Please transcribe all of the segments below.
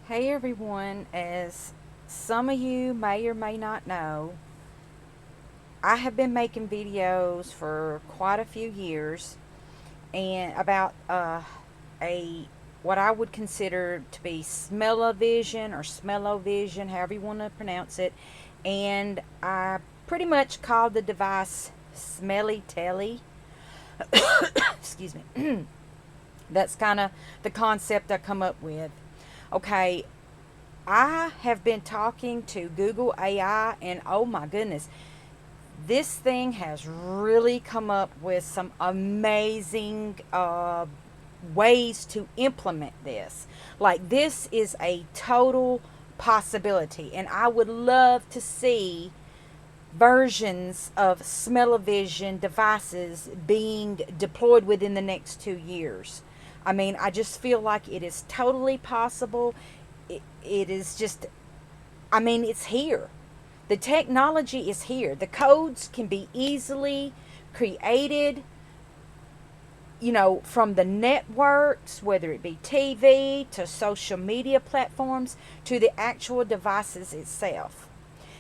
Hey everyone, as some of you may or may not know, I have been making videos for quite a few years and about a what I would consider to be smell-o-vision or smell-o-vision, however you want to pronounce it, and I pretty much called the device Smelly Telly. Excuse me. That's kind of the concept I come up with. Okay, I have been talking to Google AI, and oh my goodness, this thing has really come up with some amazing ways to implement this. Like, this is a total possibility, and I would love to see versions of smell-o-vision devices being deployed within the next 2 years. I mean, I just feel like it is totally possible. It is just, I mean, it's here. The technology is here. The codes can be easily created, from the networks, whether it be TV to social media platforms to the actual devices itself.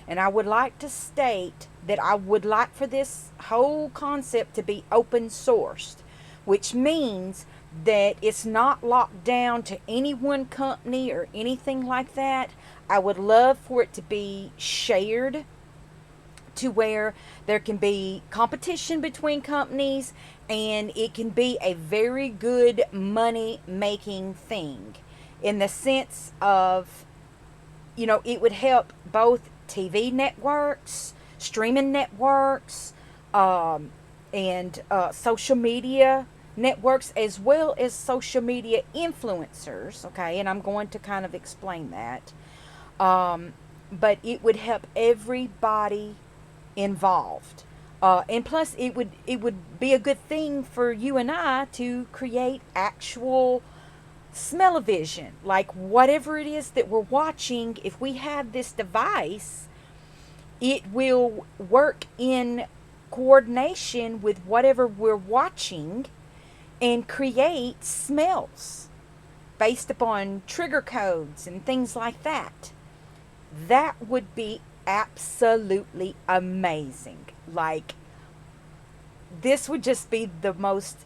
And I would like to state that I would like for this whole concept to be open sourced, which means that it's not locked down to any one company or anything like that. I would love for it to be shared to where there can be competition between companies and it can be a very good money making thing in the sense of, it would help both TV networks, streaming networks, and social media networks, as well as social media influencers. Okay, and I'm going to kind of explain that. But it would help everybody involved. And plus, it would be a good thing for you and I to create actual smell-o-vision, like whatever it is that we're watching. If we have this device, it will work in coordination with whatever we're watching and create smells based upon trigger codes and things like that. That would be absolutely amazing. Like, this would just be the most,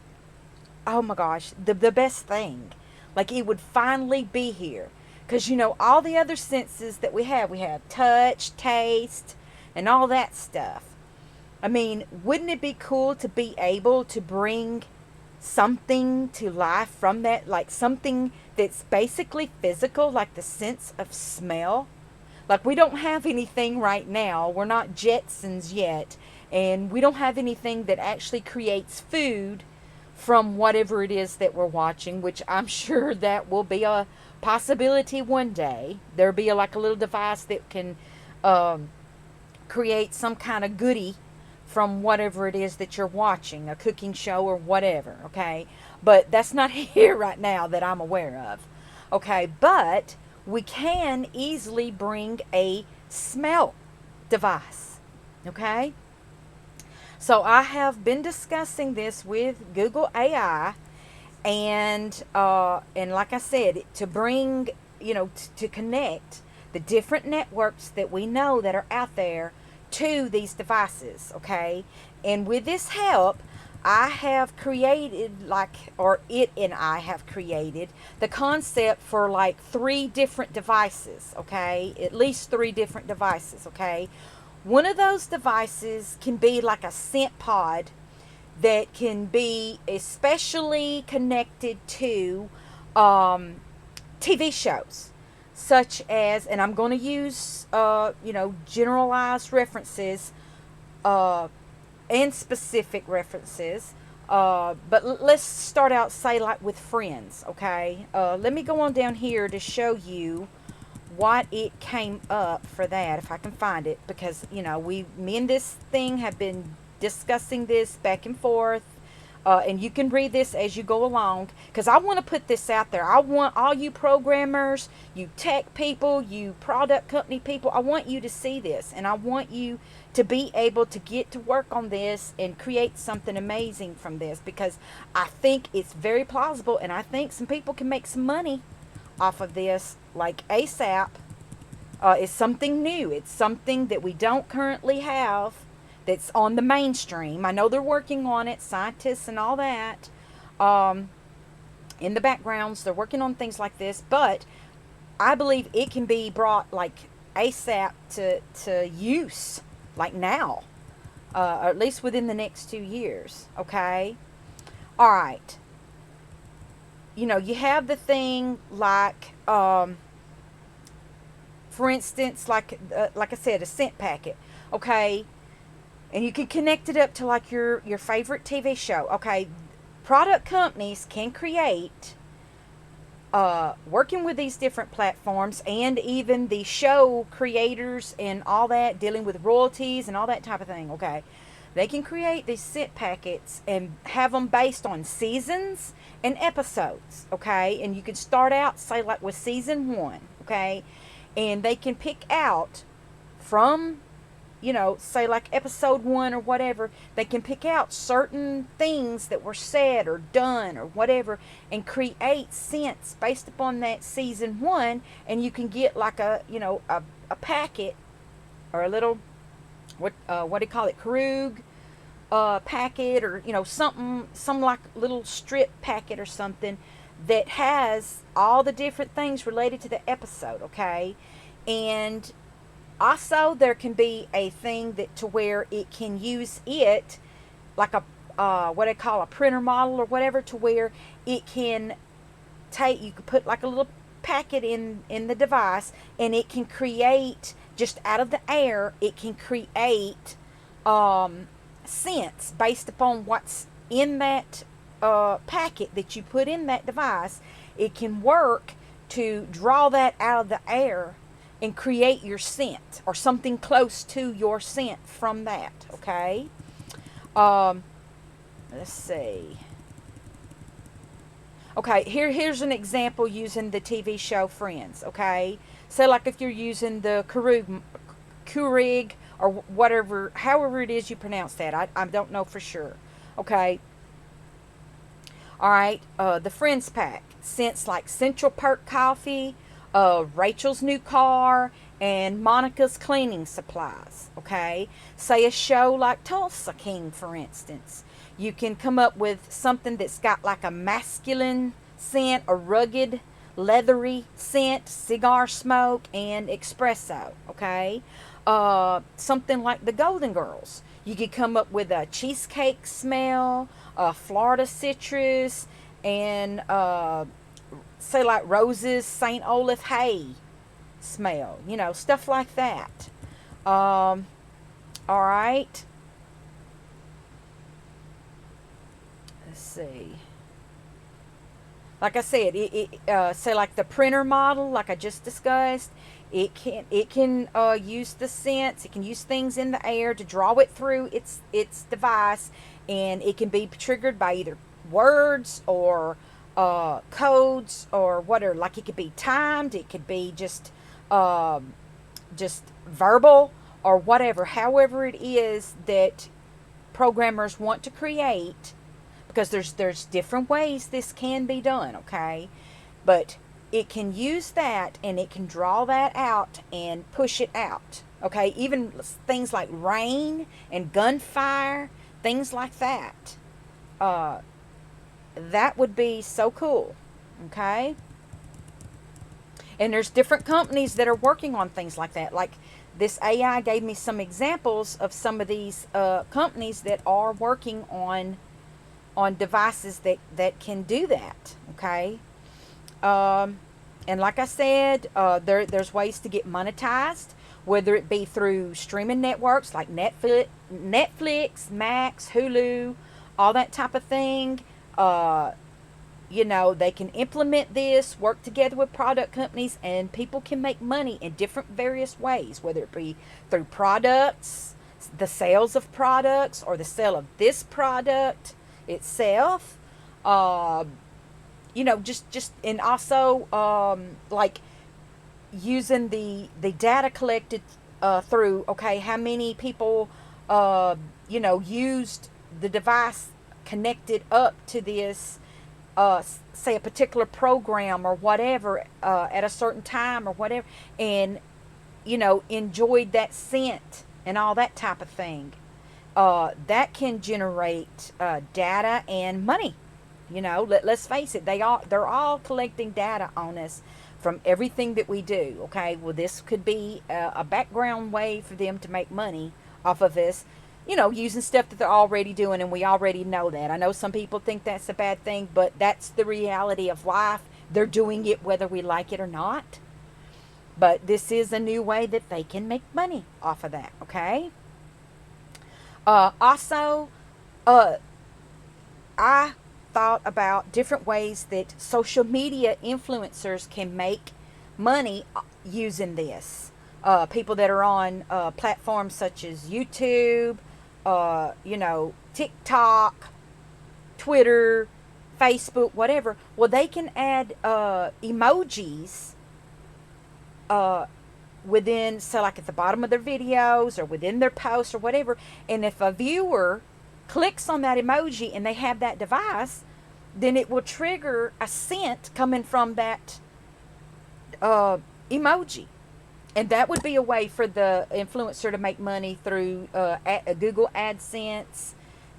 oh my gosh, the best thing. Like, it would finally be here. Because, all the other senses that we have touch, taste, and all that stuff. I mean, wouldn't it be cool to be able to bring something to life from that? Like, something that's basically physical, like the sense of smell. Like, we don't have anything right now. We're not Jetsons yet. And we don't have anything that actually creates food from whatever it is that we're watching, which I'm sure that will be a possibility one day. There'll be like a little device that can um, create some kind of goodie from whatever it is that you're watching, a cooking show or whatever, okay? But that's not here right now that I'm aware of, okay? But we can easily bring a smell device, okay? So I have been discussing this with Google AI, and like I said, to bring, to connect the different networks that we know that are out there to these devices, okay? And with this help, I have created, or it and I have created the concept for like 3 different devices, okay? At least 3 different devices, okay? One of those devices can be like a scent pod that can be especially connected to TV shows, such as, and I'm going to use, generalized references uh, and specific references. But let's start out, say, like with Friends, okay? Let me go on down here to show you what it came up for that, if I can find it, because me and this thing have been discussing this back and forth, and you can read this as you go along, because I want to put this out there. I want all you programmers, you tech people, you product company people, I want you to see this, and I want you to be able to get to work on this and create something amazing from this, because I think it's very plausible, and I think some people can make some money off of this like ASAP. It's something new. It's something that we don't currently have that's on the mainstream. I know they're working on it, scientists and all that. In the backgrounds, they're working on things like this, but I believe it can be brought like ASAP to use, like now, or at least within the next 2 years. Okay? All right. You know, you have the thing like, for instance, like I said, a scent packet. Okay? And you can connect it up to like your favorite TV show. Okay? Product companies can create, working with these different platforms, and even the show creators and all that, dealing with royalties and all that type of thing. Okay, they can create these scent packets and have them based on seasons and episodes. Okay, and you could start out, say, like with season 1. Okay, and they can pick out from, you know, say like episode 1 or whatever, they can pick out certain things that were said or done or whatever and create scents based upon that season 1. And you can get like a, you know, a packet or a little, what do you call it, Krug packet, or, you know, some like little strip packet or something that has all the different things related to the episode. Okay, and also, there can be a thing that to where it can use it like a what I call a printer model or whatever, to where it can take, you could put like a little packet in the device, and it can create just out of the air. It can create scents based upon what's in that packet that you put in that device. It can work to draw that out of the air and create your scent or something close to your scent from that. Okay, let's see. Okay, here's an example using the TV show Friends. Okay, so like if you're using the Keurig or whatever, however it is you pronounce that, I don't know for sure. Okay, all right, the Friends pack, scents like Central Perk coffee, Rachel's new car, and Monica's cleaning supplies. Okay, say a show like Tulsa King, for instance. You can come up with something that's got like a masculine scent, a rugged, leathery scent, cigar smoke, and espresso. Okay, something like the Golden Girls. You could come up with a cheesecake smell, Florida citrus, and say like Rose's St. Olaf hay smell, you know, stuff like that. All right, let's see. Like I said, say like the printer model, like I just discussed, it can use the scents. It can use things in the air to draw it through its device, and it can be triggered by either words or codes or whatever. Like it could be timed, it could be just verbal or whatever. However it is that programmers want to create, because there's different ways this can be done. Okay, but it can use that, and it can draw that out and push it out. Okay, even things like rain and gunfire, things like that. That would be so cool. Okay, and there's different companies that are working on things like that. Like this AI gave me some examples of some of these companies that are working on devices that can do that. Okay, and like I said, there's ways to get monetized, whether it be through streaming networks like Netflix, Max, Hulu, all that type of thing. You know, they can implement this, work together with product companies, and people can make money in different various ways, whether it be through products, the sales of products, or the sale of this product itself. You know, just and also like using the data collected through, okay, how many people you know, used the device connected up to this say a particular program or whatever at a certain time or whatever, and enjoyed that scent and all that type of thing, that can generate data and money. Let's face it, they're all collecting data on us from everything that we do. Okay, well, this could be a background way for them to make money off of us, using stuff that they're already doing, and we already know that. I know some people think that's a bad thing, but that's the reality of life. They're doing it whether we like it or not. But this is a new way that they can make money off of that. Okay. Also, I thought about different ways that social media influencers can make money using this. People that are on platforms such as YouTube, TikTok, Twitter, Facebook, whatever. Well, they can add emojis within, so like at the bottom of their videos or within their posts or whatever. And if a viewer clicks on that emoji and they have that device, then it will trigger a scent coming from that emoji. And that would be a way for the influencer to make money through Google AdSense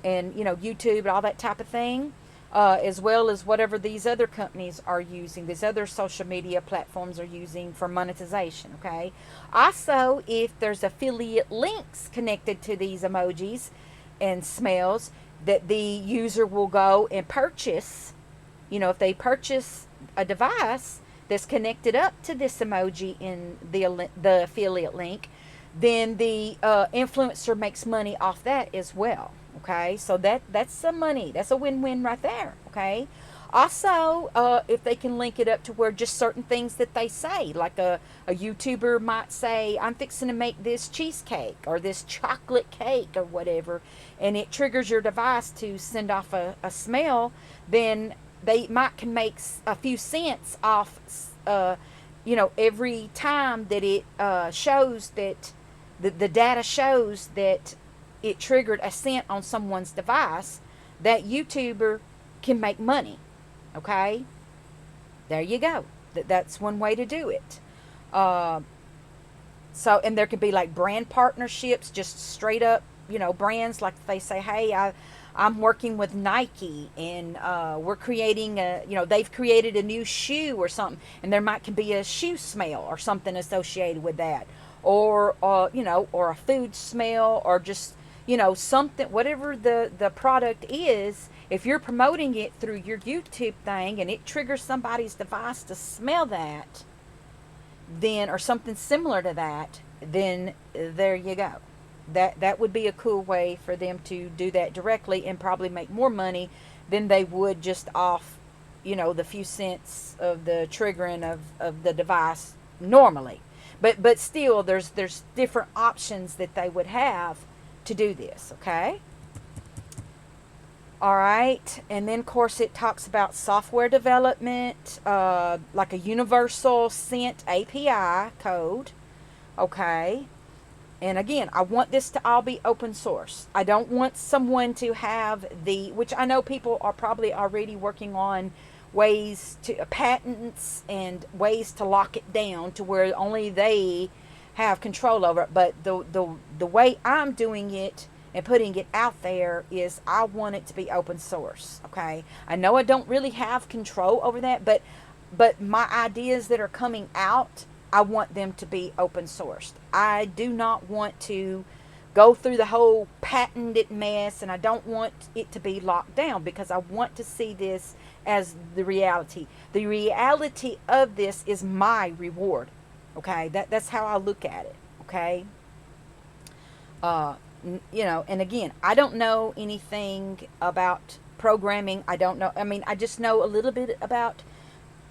and YouTube and all that type of thing, as well as whatever these other companies are using, these other social media platforms are using for monetization. Okay. Also, if there's affiliate links connected to these emojis and smells, that the user will go and purchase, if they purchase a device that's connected up to this emoji in the affiliate link, then the influencer makes money off that as well. Okay, so that's some money. That's a win-win right there. Okay. Also, if they can link it up to where just certain things that they say, like a YouTuber might say, I'm fixing to make this cheesecake or this chocolate cake or whatever, and it triggers your device to send off a smell, then they can make a few cents off, every time that it shows that the data shows that it triggered a scent on someone's device. That YouTuber can make money. Okay, there you go. That's one way to do it. And there could be like brand partnerships, just straight up, brands, like they say, hey, I'm working with Nike, and we're creating they've created a new shoe or something, and there can be a shoe smell or something associated with that, or or a food smell, or just something, whatever the product is. If you're promoting it through your YouTube thing and it triggers somebody's device to smell that, then, or something similar to that, then there you go. That would be a cool way for them to do that directly and probably make more money than they would just off, the few cents of the triggering of the device normally. But still, there's different options that they would have to do this. Okay. All right, and then of course it talks about software development, like a universal scent API code. Okay, and again, I want this to all be open source. I don't want someone to have which I know people are probably already working on ways to patents and ways to lock it down to where only they have control over it. But the way I'm doing it and putting it out there is I want it to be open source. Okay, I know I don't really have control over that, but my ideas that are coming out, I want them to be open sourced. I do not want to go through the whole patented mess, and I don't want it to be locked down, because I want to see this as the reality. The reality of this is my reward. Okay, that's how I look at it. Okay. And again, I don't know anything about programming. I don't know. I mean, I just know a little bit about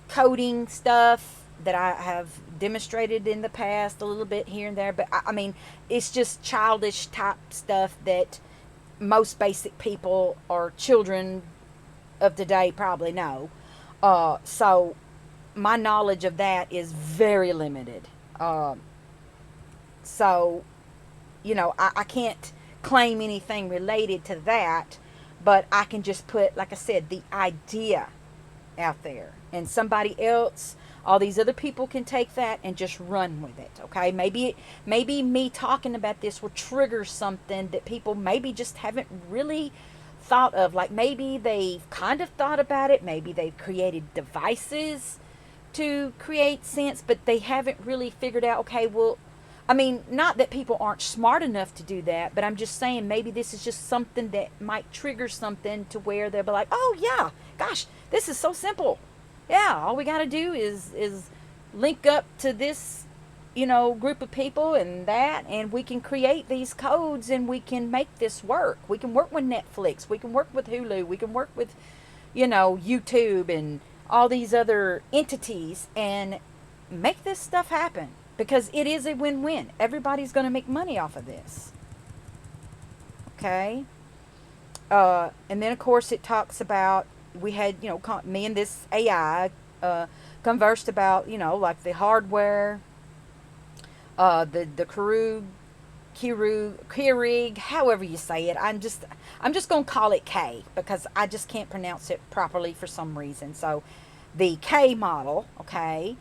coding stuff that I have demonstrated in the past, a little bit here and there. But I mean, it's just childish type stuff that most basic people or children of today probably know. So my knowledge of that is very limited. So I can't claim anything related to that, but I can just put, like I said, the idea out there, and somebody else, all these other people can take that and just run with it. Okay, maybe me talking about this will trigger something that people maybe just haven't really thought of. Like maybe they've kind of thought about it, maybe they've created devices to create sense, but they haven't really figured out, okay, well, I mean, not that people aren't smart enough to do that, but I'm just saying maybe this is just something that might trigger something to where they'll be like, oh yeah, gosh, this is so simple. Yeah, all we got to do is link up to this, group of people and that, and we can create these codes and we can make this work. We can work with Netflix, we can work with Hulu, we can work with, YouTube and all these other entities and make this stuff happen, because it is a win-win. Everybody's going to make money off of this. Okay? And then, of course, it talks about, we had, me and this AI conversed about, like the hardware, the Keurig, however you say it. I'm just going to call it K, because I just can't pronounce it properly for some reason. So the K model, okay.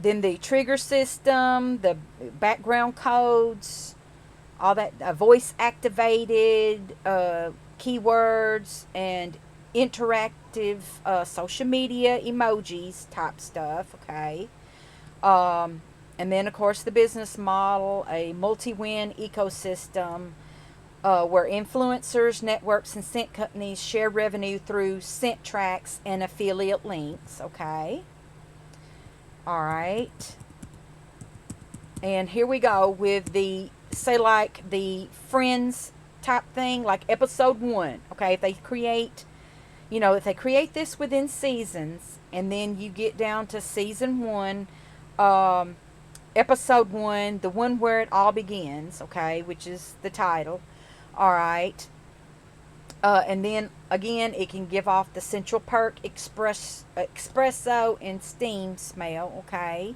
Then the trigger system, the background codes, all that, voice activated keywords, and interactive social media emojis type stuff, okay. And then, of course, the business model, a multi-win ecosystem where influencers, networks, and scent companies share revenue through scent tracks and affiliate links, okay. All right. And here we go with the, say, like the Friends type thing, like episode 1, okay. If they create, this within seasons, and then you get down to season 1, episode 1, the one where it all begins, okay, which is the title. All right. And then again, it can give off the Central Perk espresso and steam smell, okay.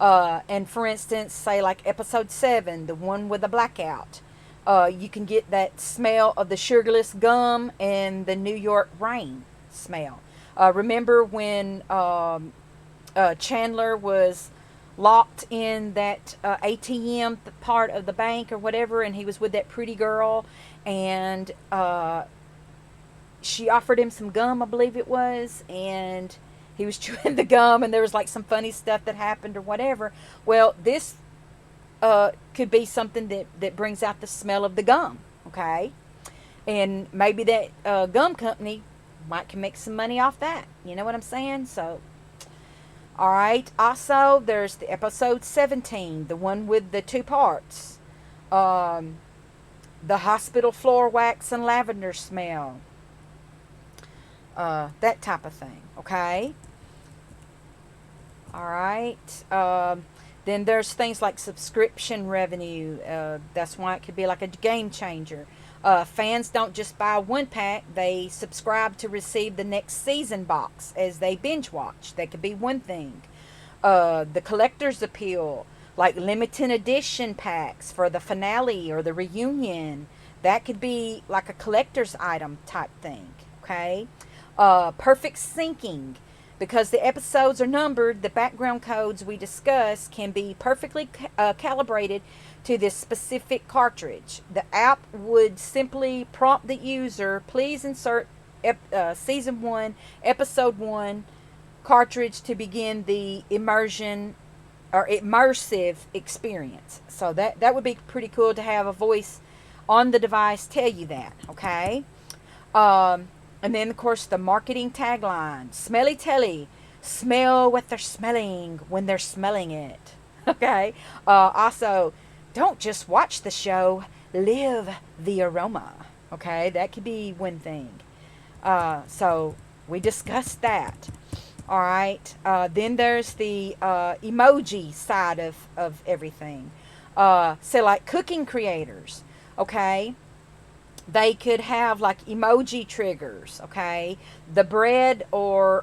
And for instance, say like episode 7, the one with the blackout, you can get that smell of the sugarless gum and the New York rain smell. Remember when Chandler was locked in that ATM part of the bank or whatever, and he was with that pretty girl, and she offered him some gum, I believe it was, and he was chewing the gum, and there was like some funny stuff that happened or whatever. Well, this could be something that brings out the smell of the gum, okay? And maybe that gum company can make some money off that. You know what I'm saying? So, all right. Also, there's the episode 17, the one with the 2 parts. The hospital floor wax and lavender smell. That type of thing, okay? All right. Then there's things like subscription revenue. That's why it could be like a game changer. Fans don't just buy 1 pack, they subscribe to receive the next season box as they binge watch. That could be one thing. The collector's appeal, like limited edition packs for the finale or the reunion. That could be like a collector's item type thing, okay? Perfect syncing. Because the episodes are numbered, the background codes we discuss can be perfectly calibrated to this specific cartridge. The app would simply prompt the user, please insert season 1, episode 1 cartridge to begin the immersive experience. So that would be pretty cool to have a voice on the device tell you that, okay? And then, of course, the marketing tagline, smelly telly, smell what they're smelling when they're smelling it. Okay? Also, don't just watch the show, live the aroma. Okay? That could be one thing. So, we discussed that. All right? Then there's the emoji side of everything. So, like cooking creators. Okay? They could have like emoji triggers, okay? The bread or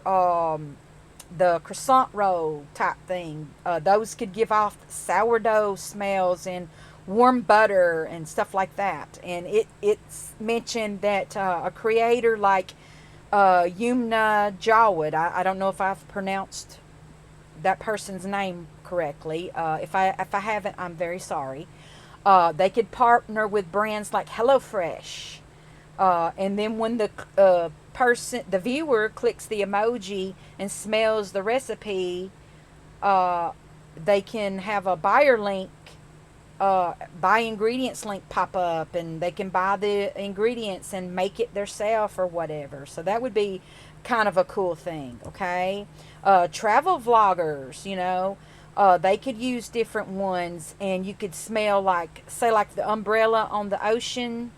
the croissant roll type thing. Those could give off sourdough smells and warm butter and stuff like that. And it's mentioned that a creator like Yumna Jawad. I don't know if I've pronounced that person's name correctly. If I haven't, I'm very sorry. They could partner with brands like HelloFresh, and then when the viewer clicks the emoji and smells the recipe, uh, they can have a buyer link, buy ingredients link pop up, and they can buy the ingredients and make it themselves or whatever. So that would be kind of a cool thing. Okay, travel vloggers, they could use different ones, and you could smell, like, say, like the umbrella on the ocean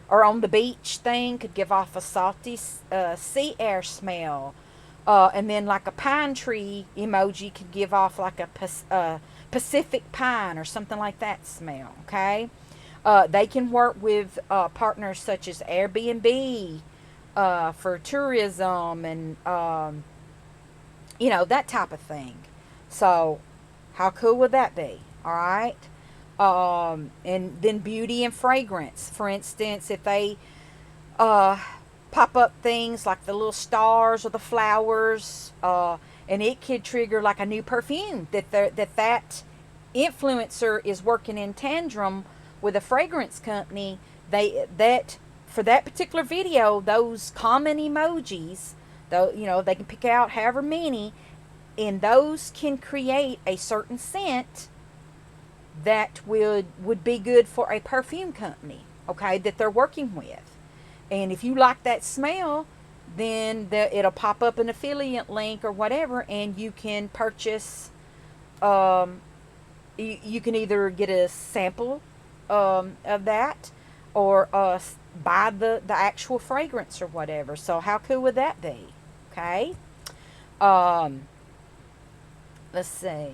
or on the beach thing could give off a salty sea air smell. And then, like, a pine tree emoji could give off like a Pacific pine or something like that smell. Okay, they can work with partners such as Airbnb for tourism and that type of thing. So, how cool would that be? All right. And then beauty and fragrance. For instance, if they pop up things like the little stars or the flowers, and it could trigger like a new perfume that influencer is working in tandem with a fragrance company. That for that particular video, those common emojis, though, they can pick out however many, and those can create a certain scent that would be good for a perfume company, okay, that they're working with. And if you like that smell, then it'll pop up an affiliate link or whatever, and you can purchase. You can either get a sample of that, or buy the actual fragrance or whatever. So how cool would that be? Okay. Let's see.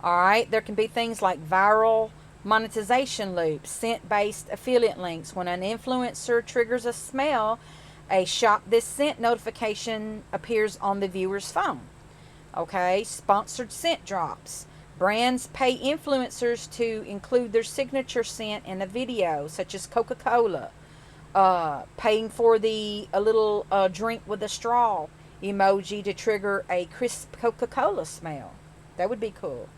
All right, there can be things like viral monetization loops, scent-based affiliate links. When an influencer triggers a smell, a shop this scent notification appears on the viewer's phone. Okay, sponsored scent drops. Brands pay influencers to include their signature scent in a video, such as Coca-Cola. Paying for a little drink with a straw emoji to trigger a crisp Coca-Cola smell. That would be cool.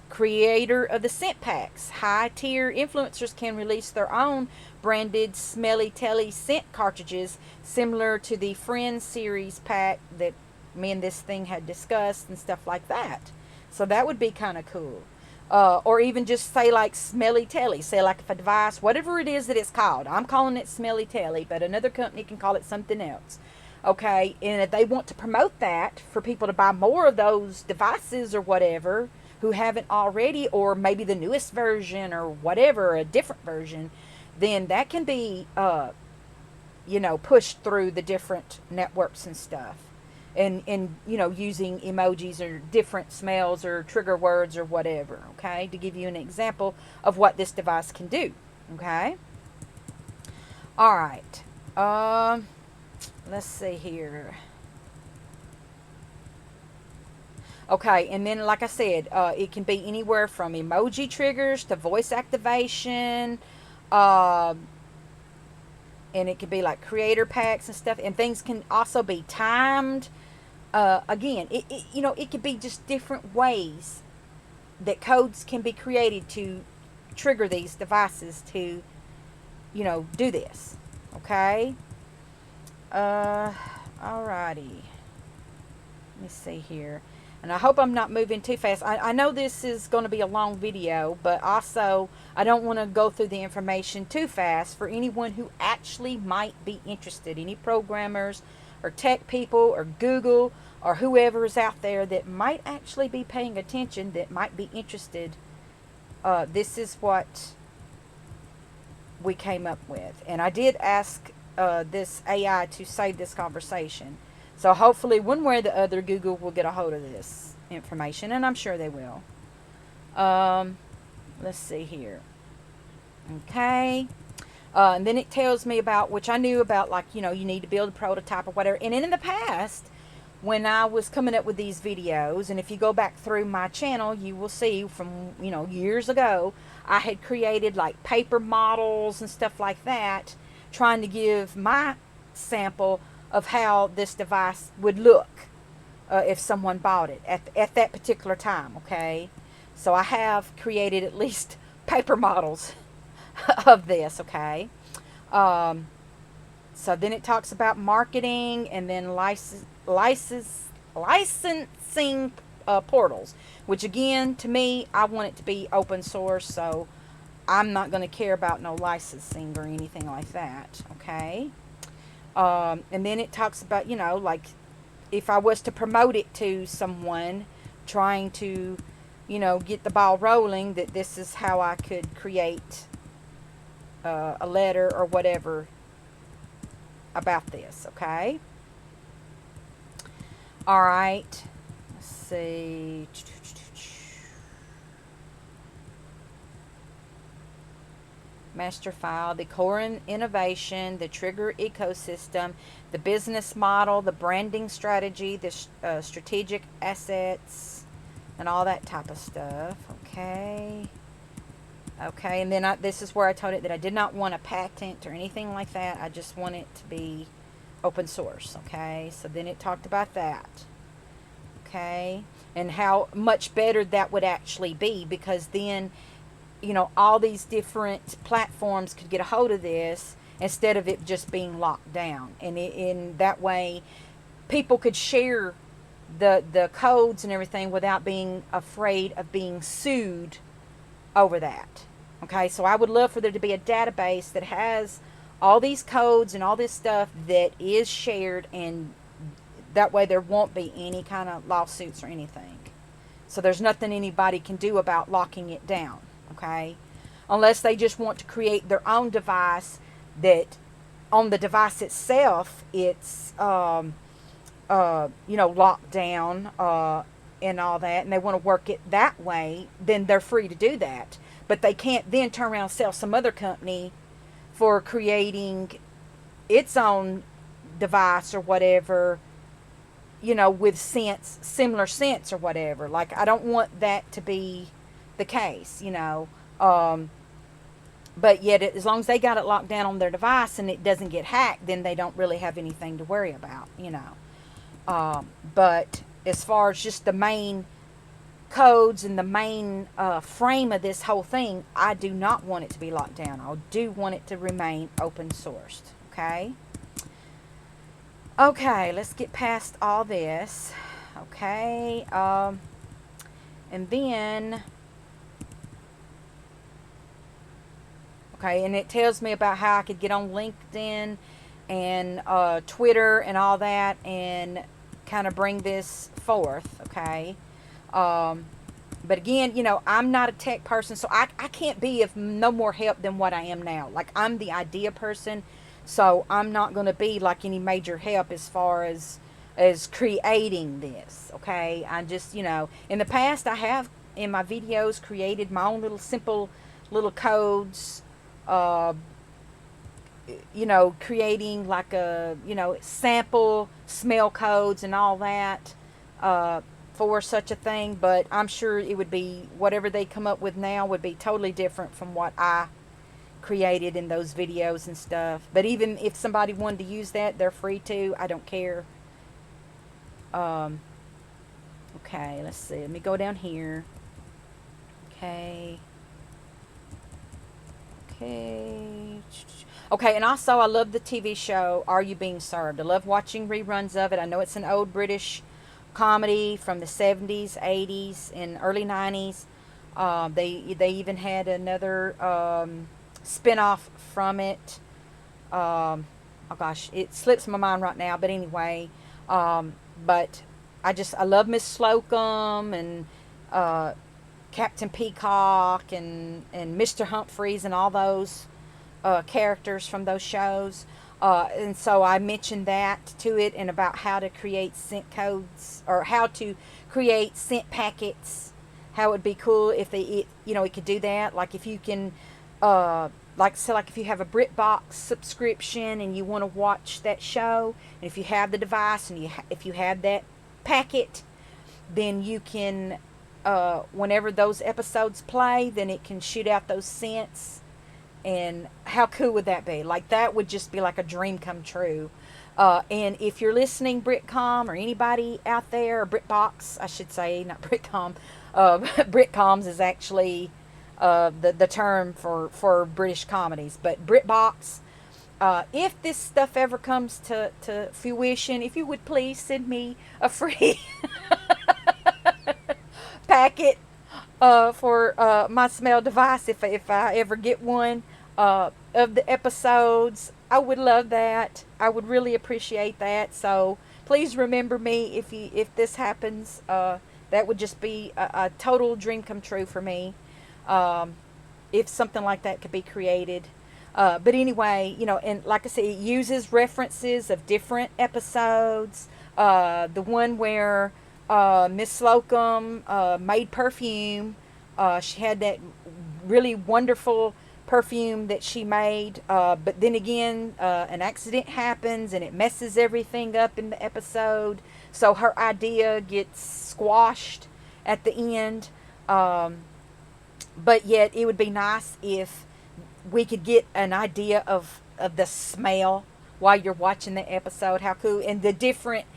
Creator of the scent packs. High tier influencers can release their own branded Smelly Telly scent cartridges, similar to the Friends series pack that me and this thing had discussed and stuff like that. So that would be kind of cool. Or even just say like Smelly Telly. Say like if a device, whatever it is that it's called. I'm calling it Smelly Telly, but another company can call it something else. Okay, and if they want to promote that for people to buy more of those devices or whatever, who haven't already, or maybe the newest version or whatever, a different version, then that can be, pushed through the different networks and stuff. And using emojis or different smells or trigger words or whatever, okay, to give you an example of what this device can do, okay? All right. Let's see here. Okay, and then like I said, it can be anywhere from emoji triggers to voice activation, and it can be like creator packs and stuff, and things can also be timed. Again, it could be just different ways that codes can be created to trigger these devices to, do this. Okay. Alrighty. Let me see here. And I hope I'm not moving too fast. I know this is going to be a long video, but also I don't want to go through the information too fast for anyone who actually might be interested. Any programmers or tech people or Google or whoever is out there that might actually be paying attention, that might be interested. This is what we came up with. And I did ask this AI to save this conversation. So hopefully one way or the other, Google will get a hold of this information, and I'm sure they will. Let's see here. Okay. And then it tells me about, which I knew about, like, you need to build a prototype or whatever. And in the past, when I was coming up with these videos, and if you go back through my channel, you will see from, years ago, I had created like paper models and stuff like that, trying to give my sample of how this device would look if someone bought it at that particular time, okay? So I have created at least paper models of this, okay? So then it talks about marketing and then licensing portals, which again, to me, I want it to be open source, so I'm not going to care about no licensing or anything like that, okay? And then it talks about, like if I was to promote it to someone trying to, get the ball rolling, that this is how I could create a letter or whatever about this, okay? All right. Let's see. Master file, the core innovation, the trigger ecosystem, the business model, the branding strategy, the strategic assets, and all that type of stuff. Okay. Okay, and then this is where I told it that I did not want a patent or anything like that. I just want it to be open source. Okay, so then it talked about that. Okay, and how much better that would actually be, because then all these different platforms could get a hold of this instead of it just being locked down, and in that way people could share the codes and everything without being afraid of being sued over that. Okay, so I would love for there to be a database that has all these codes and all this stuff that is shared, and that way there won't be any kind of lawsuits or anything. So there's nothing anybody can do about locking it down, okay? Unless they just want to create their own device that on the device itself it's locked down and all that, and they want to work it that way, then they're free to do that. But they can't then turn around and sell some other company for creating its own device or whatever, with similar scents or whatever. Like, I don't want that to be the case, but yet as long as they got it locked down on their device and it doesn't get hacked, then they don't really have anything to worry about, but as far as just the main codes and the main frame of this whole thing, I do not want it to be locked down. I do want it to remain open sourced. Okay. Okay, let's get past all this. Okay. And then, okay, and it tells me about how I could get on LinkedIn and Twitter and all that, and kind of bring this forth. Okay. But again, I'm not a tech person, so I can't be of no more help than what I am now. Like, I'm the idea person, so I'm not going to be like any major help as far as creating this. Okay. I just, in the past I have in my videos created my own little simple little codes, creating like a, sample smell codes and all that, for such a thing. But I'm sure it would be, whatever they come up with now would be totally different from what I created in those videos and stuff. But even if somebody wanted to use that, they're free to. I don't care. Okay, let's see. Let me go down here. Okay. Okay, and also I love the TV show Are You Being Served? I love watching reruns of it. I know it's an old British comedy from the 70s, 80s, and early 90s. They even had another spin-off from it. Oh gosh, it slips my mind right now, but anyway, but I love Miss Slocum and Captain Peacock and Mr. Humphreys and all those characters from those shows. And so I mentioned that to it, and about how to create scent codes, or how to create scent packets. How it would be cool if it could do that. Like, if you can, like if you have a BritBox subscription and you want to watch that show, and if you have the device and if you have that packet, then you can whenever those episodes play, then it can shoot out those scents. And how cool would that be? Like, that would just be like a dream come true. And if you're listening, Britcom, or anybody out there, or BritBox, I should say, not Britcom. Britcoms is actually the term for British comedies. But BritBox, if this stuff ever comes to fruition, if you would please send me a free packet for my smell device, if I ever get one, of the episodes. I would love that. I would really appreciate that. So please remember me if this happens. That would just be a total dream come true for me. If something like that could be created. But anyway, and like I said, it uses references of different episodes. The one where Miss Slocum made perfume. She had that really wonderful perfume that she made, but then again, an accident happens and it messes everything up in the episode. So her idea gets squashed at the end. But yet, it would be nice if we could get an idea of the smell while you're watching the episode. How cool. And the different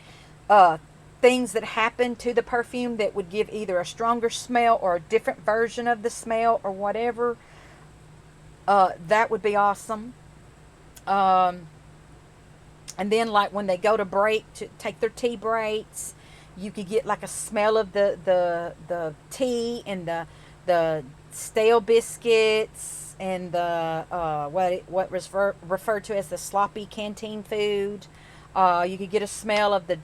things that happen to the perfume that would give either a stronger smell or a different version of the smell or whatever. That would be awesome. And then, like, when they go to break, to take their tea breaks, you could get like a smell of the tea and the stale biscuits and the what was referred to as the sloppy canteen food. You could get a smell of the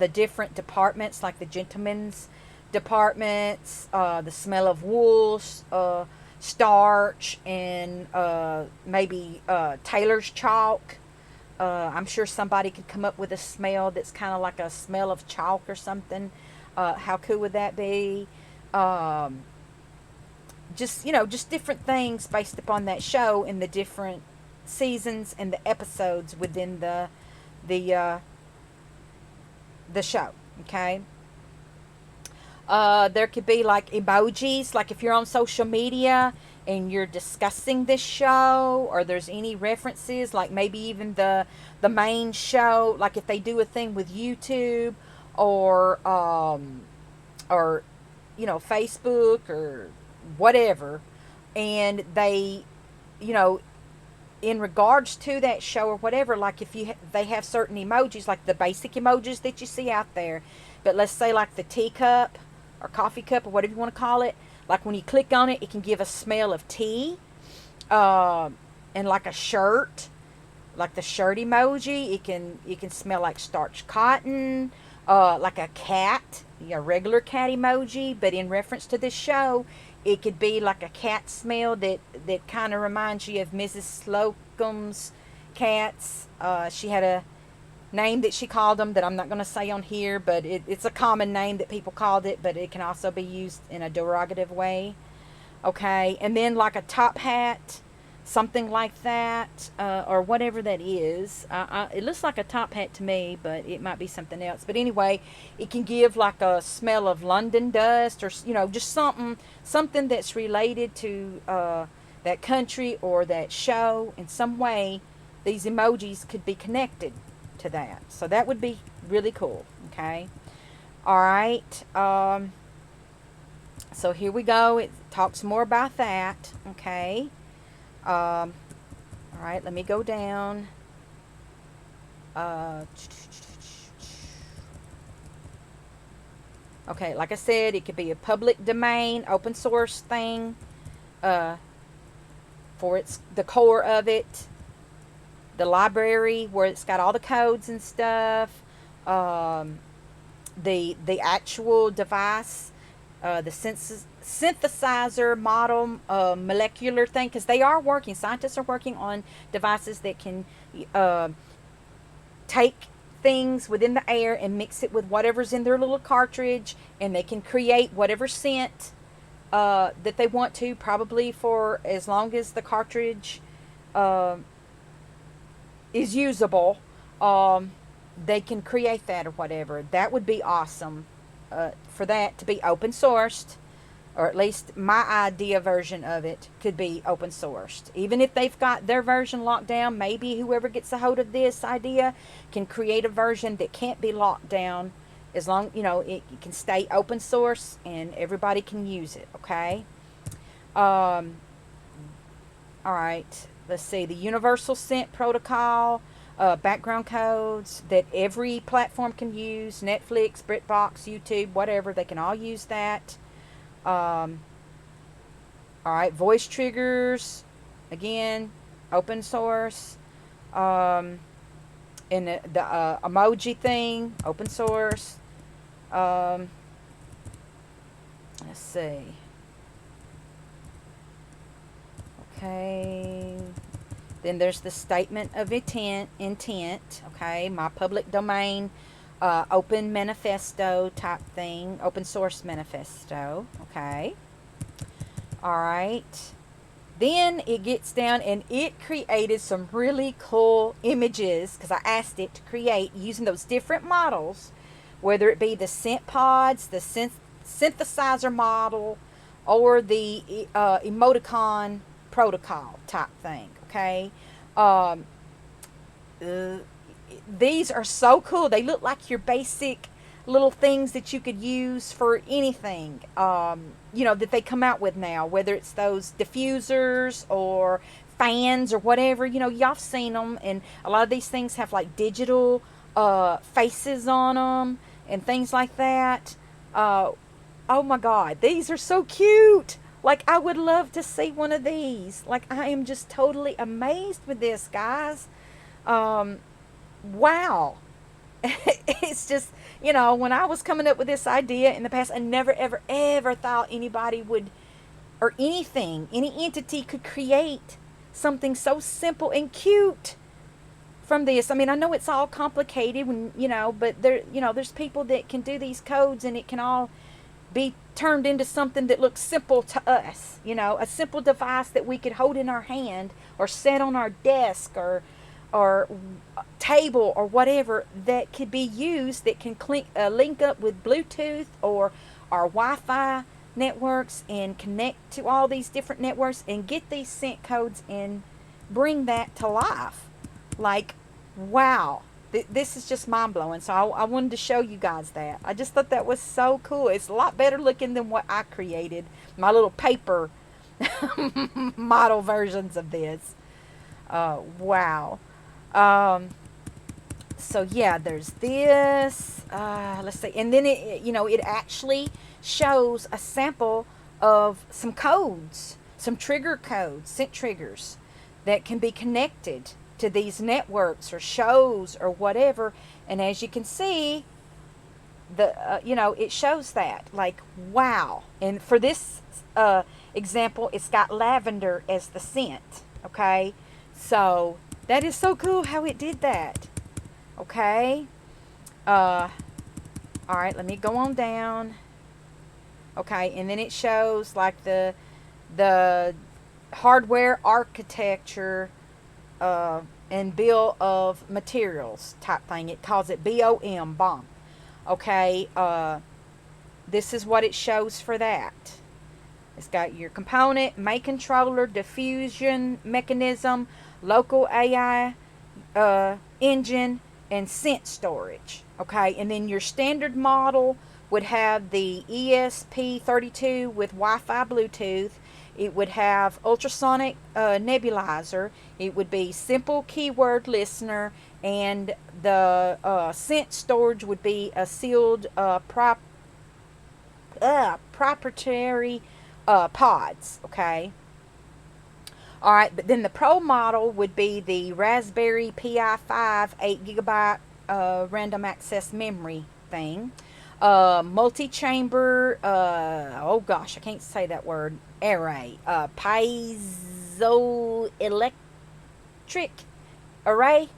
different departments, like the gentlemen's departments, the smell of wool, starch, and maybe tailor's chalk. I'm sure somebody could come up with a smell that's kind of like a smell of chalk or something. How cool would that be? Just different things based upon that show and the different seasons and the episodes within the show. Okay. There could be like emojis, like if you're on social media and you're discussing this show, or there's any references, like maybe even the main show, like if they do a thing with YouTube or Facebook or whatever, and they, in regards to that show or whatever, like if they have certain emojis, like the basic emojis that you see out there, but let's say like the teacup or coffee cup or whatever you want to call it, like when you click on it, it can give a smell of tea, and like a shirt, like the shirt emoji, it can smell like starched cotton, like a cat, a regular cat emoji, but in reference to this show, it could be like a cat smell that kind of reminds you of Mrs. Slocum's cats. She had a name that she called them that I'm not going to say on here, but it's a common name that people called it, but it can also be used in a derogative way. Okay, and then like a top hat, something like that, or whatever that is. It looks like a top hat to me, but it might be something else. But anyway, it can give like a smell of London dust, or just something that's related to that country or that show in some way. These emojis could be connected to that, so that would be really cool. Okay, all right. So here we go. It talks more about that. Okay. All right, let me go down. Okay, like I said, it could be a public domain, open source thing, for the core of it. The library where it's got all the codes and stuff. The actual device, the synthesizer model, molecular thing, because scientists are working on devices that can take things within the air and mix it with whatever's in their little cartridge, and they can create whatever scent that they want to, probably for as long as the cartridge is usable. They can create that or whatever. That would be awesome. for that to be open sourced, or at least my idea version of it could be open sourced. Even if they've got their version locked down, maybe whoever gets a hold of this idea can create a version that can't be locked down, as long, it can stay open source and everybody can use it. Okay. All right. Let's see. The Universal Scent Protocol, background codes that every platform can use. Netflix, BritBox, YouTube, whatever. They can all use that. All right. Voice triggers. Again, open source. And the emoji thing, open source. Let's see. Okay. Then there's the statement of intent. Okay. My public domain, open manifesto type thing. Open source manifesto. Okay. All right. Then it gets down and it created some really cool images because I asked it to create using those different models, whether it be the scent pods, the synthesizer model, or the emoticon protocol type thing. Okay. These are so cool. They look like your basic little things that you could use for anything, that they come out with now, whether it's those diffusers or fans or whatever. Y'all have seen them, and a lot of these things have like digital faces on them and things like that. Oh my God, these are so cute. Like, I would love to see one of these. Like, I am just totally amazed with this, guys. Wow. It's just, when I was coming up with this idea in the past, I never, ever, ever thought anybody would, or anything, any entity could create something so simple and cute from this. I mean, I know it's all complicated, but there's people that can do these codes and it can all be turned into something that looks simple to us. A simple device that we could hold in our hand or set on our desk or table or whatever, that could be used, that can link up with Bluetooth or our Wi-Fi networks and connect to all these different networks and get these scent codes and bring that to life. Like, wow. This is just mind-blowing. So I wanted to show you guys that. I just thought that was so cool. It's a lot better looking than what I created. My little paper model versions of this. Wow. So yeah, there's this. Let's see. And then it actually shows a sample of some codes, some trigger codes, scent triggers that can be connected to these networks or shows or whatever. And as you can see, it shows that, like, wow. And for this example, it's got lavender as the scent. Okay, so that is so cool how it did that. Okay. All right, let me go on down. Okay, and then it shows like the hardware architecture and bill of materials type thing. It calls it BOM, bomb. Okay, this is what it shows for that. It's got your component, make controller, diffusion mechanism, local AI engine, and scent storage. Okay, and then your standard model would have the ESP32 with Wi-Fi Bluetooth. It would have ultrasonic nebulizer. It would be simple keyword listener, and the scent storage would be a sealed proprietary pods. Okay. All right, but then the Pro model would be the Raspberry Pi 5 8GB random access memory thing. Multi-chamber, oh gosh, I can't say that word, array. Piezoelectric array.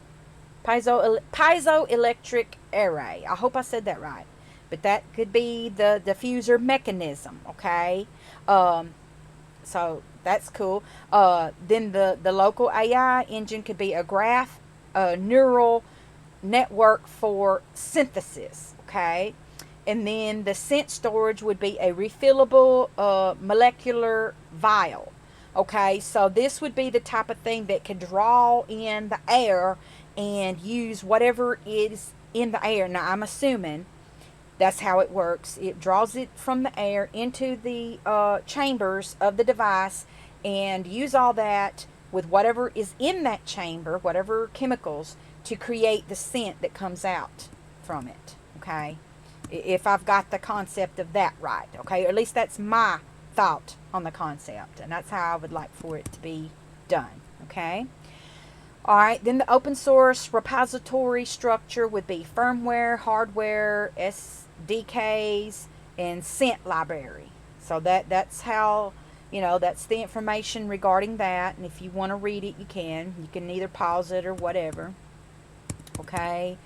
Piezoelectric array. I hope I said that right. But that could be the diffuser mechanism, okay? So that's cool. Then the local AI engine could be a graph, a neural network for synthesis, okay? And then the scent storage would be a refillable molecular vial. Okay, so this would be the type of thing that could draw in the air and use whatever is in the air. Now, I'm assuming that's how it works. It draws it from the air into the chambers of the device and use all that with whatever is in that chamber, whatever chemicals, to create the scent that comes out from it. Okay, if I've got the concept of that right. Okay, or at least that's my thought on the concept, and that's how I would like for it to be done. Okay. All right, then the open source repository structure would be firmware, hardware, SDKs, and scent library. So that's how, that's the information regarding that. And if you want to read it, you can. You can either pause it or whatever. Okay.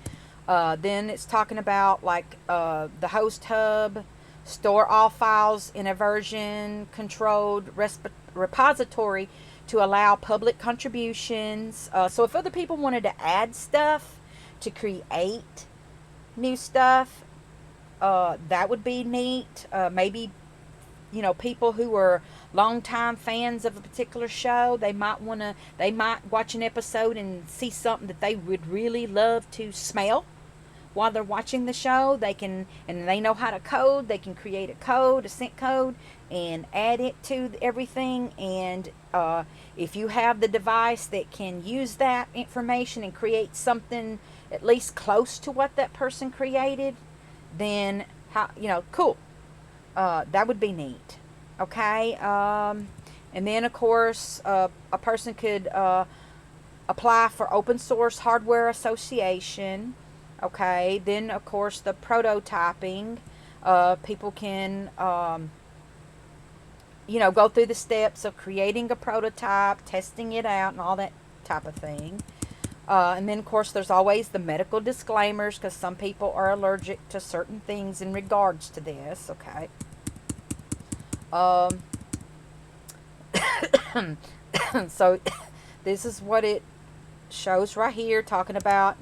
Then it's talking about like the host hub, store all files in a version controlled repository to allow public contributions. So if other people wanted to add stuff to create new stuff, that would be neat. Maybe, people who are longtime fans of a particular show, they might watch an episode and see something that they would really love to smell while they're watching the show. And they know how to code. They can create a scent code, and add it to everything. And if you have the device that can use that information and create something at least close to what that person created, then cool. That would be neat. Okay. And then of course a person could apply for Open Source Hardware Association. Okay. Then of course the prototyping. People can go through the steps of creating a prototype, testing it out, and all that type of thing. And then, of course, there's always the medical disclaimers, because some people are allergic to certain things in regards to this. Okay. So this is what it shows right here, talking about,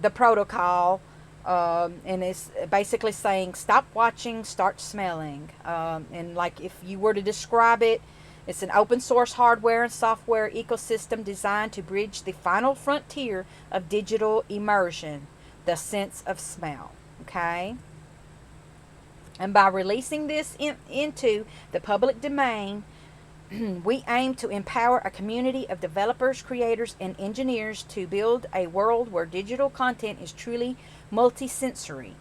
the protocol. And it's basically saying stop watching, start smelling. And like if you were to describe it, it's an open source hardware and software ecosystem designed to bridge the final frontier of digital immersion, the sense of smell. Okay? And by releasing this into the public domain, we aim to empower a community of developers, creators, and engineers to build a world where digital content is truly multisensory.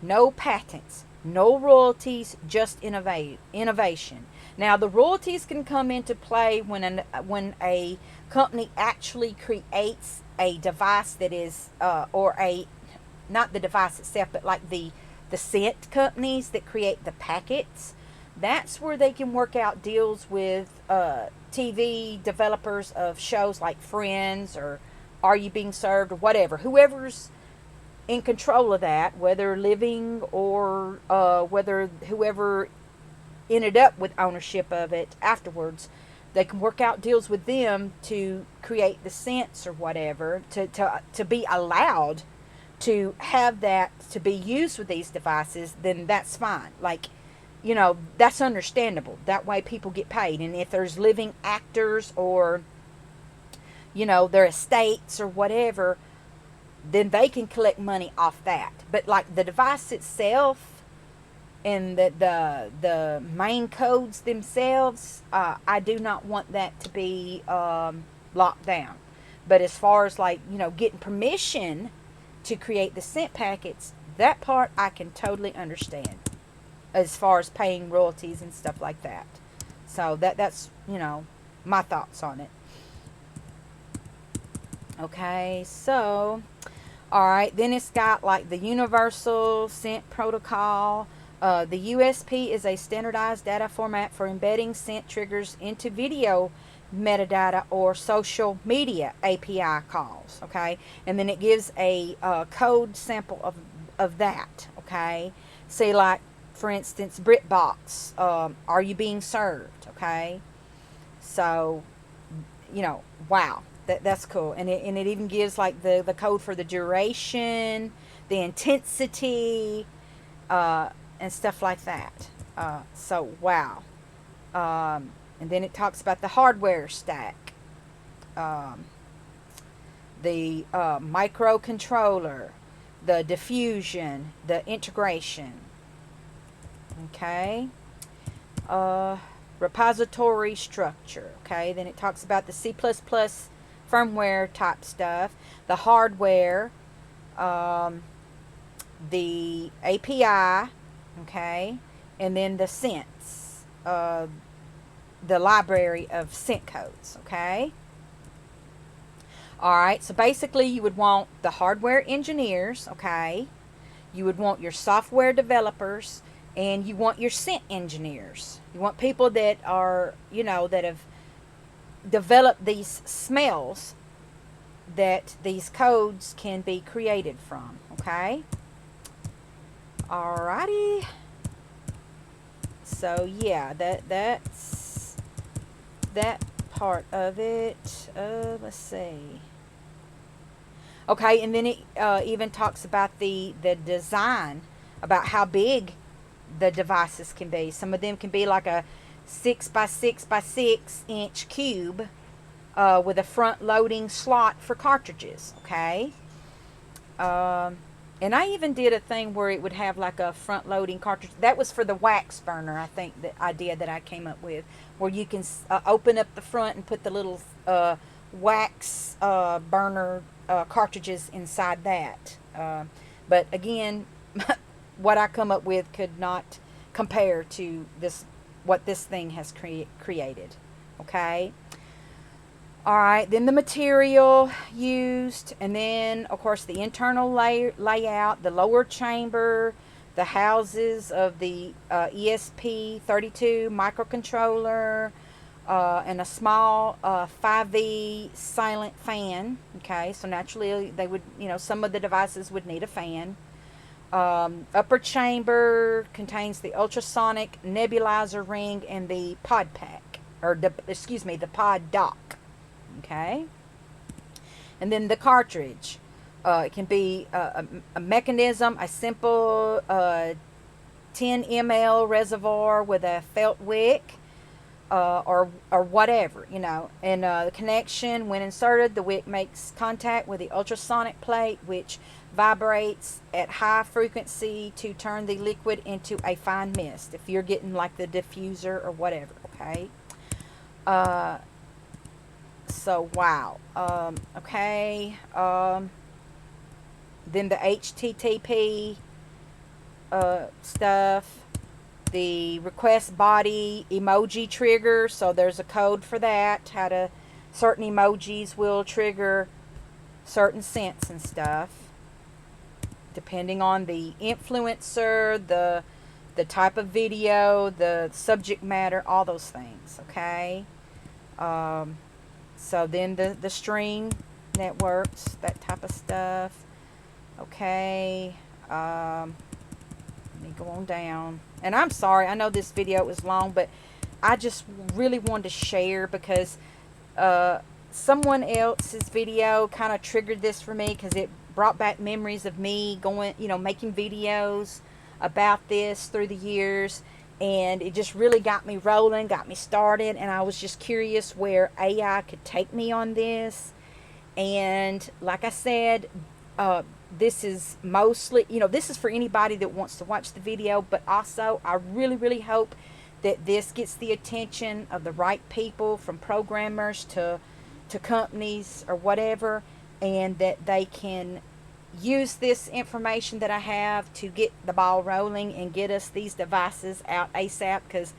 No patents, no royalties, just innovation. Now, the royalties can come into play when a company actually creates a device that is, not the device itself, but like the scent companies that create the packets. That's where they can work out deals with TV developers of shows like Friends or Are You Being Served or whatever. Whoever's in control of that, whether living or whether whoever ended up with ownership of it afterwards, they can work out deals with them to create the scents or whatever, to be allowed to have that to be used with these devices. Then that's fine. Like, that's understandable. That way people get paid. And if there's living actors or, their estates or whatever, then they can collect money off that. But like the device itself and the main codes themselves, I do not want that to be locked down. But as far as like, getting permission to create the scent packets, that part I can totally understand, as far as paying royalties and stuff like that. So that's my thoughts on it. Okay, so alright, then it's got like the Universal Scent Protocol. The USP is a standardized data format for embedding scent triggers into video metadata or social media API calls. Okay, and then it gives a code sample of that. Okay, say like, for instance, BritBox, Are You Being Served? Okay, so wow, That's cool. And it even gives like the code for the duration, the intensity, and stuff like that. So wow. And then it talks about the hardware stack, um, the microcontroller, the diffusion, the integration. Okay. Uh, Repository structure. Okay. Then it talks about the C++ firmware type stuff, the hardware, um, the API, okay, and then the sense, the library of scent codes, okay. All right, so basically you would want the hardware engineers, okay, you would want your software developers, and you want your scent engineers. You want people that are, that have developed these smells that these codes can be created from, okay. Alrighty. So yeah, that's that part of it. Let's see. Okay, and then it even talks about the design, about how big the devices can be. Some of them can be like a 6 by 6 by 6 inch cube with a front loading slot for cartridges. Okay. And I even did a thing where it would have like a front loading cartridge. That was for the wax burner, I think, the idea that I came up with, where you can open up the front and put the little wax burner cartridges inside that. But again, what I come up with could not compare to what this thing has created. Okay. All right, then the material used, and then, of course, the internal layout, the lower chamber, the houses of the ESP32 microcontroller, and a small 5V silent fan. Okay, so naturally they would, some of the devices would need a fan. Upper chamber contains the ultrasonic nebulizer ring and the pod pack, or the pod dock. Okay, and then the cartridge. It can be a mechanism, a simple 10 ml reservoir with a felt wick, or whatever, And the connection, when inserted, the wick makes contact with the ultrasonic plate, which vibrates at high frequency to turn the liquid into a fine mist. If you're getting like the diffuser or whatever, okay. So wow. Okay. Then the HTTP stuff, the request body emoji trigger. So there's a code for that. Certain emojis will trigger certain scents and stuff, depending on the influencer, the type of video, the subject matter, all those things. Okay. So then the string networks, that type of stuff. Okay. Let me go on down. And I'm sorry, I know this video was long, but I just really wanted to share because someone else's video kind of triggered this for me, because it brought back memories of me going, making videos about this through the years. And it just really got me rolling, got me started, and I was just curious where AI could take me on this. And like I said, this is mostly, this is for anybody that wants to watch the video, but also I really, really hope that this gets the attention of the right people, from programmers to companies or whatever, and that they can use this information that I have to get the ball rolling and get us these devices out ASAP, because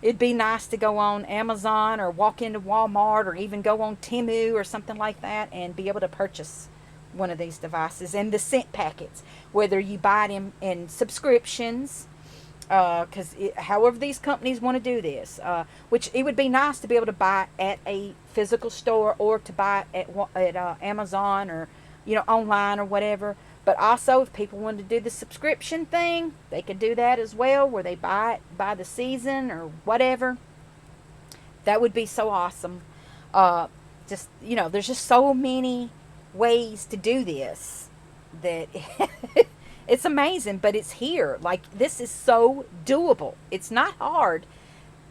it'd be nice to go on Amazon or walk into Walmart or even go on Temu or something like that and be able to purchase one of these devices. And the scent packets, whether you buy it in subscriptions, because however these companies want to do this, which it would be nice to be able to buy at a physical store, or to buy it at Amazon, or online or whatever. But also, if people wanted to do the subscription thing, they could do that as well, where they buy it by the season or whatever. That would be so awesome. just, there's just so many ways to do this that it's amazing, but it's here. Like, this is so doable. It's not hard.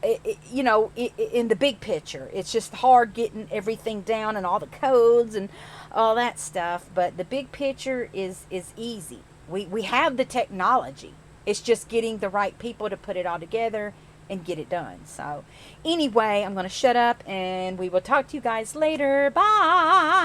In the big picture, it's just hard getting everything down and all the codes and all that stuff. But the big picture is easy. We have the technology. It's just getting the right people to put it all together and get it done. So anyway, I'm going to shut up and we will talk to you guys later. Bye.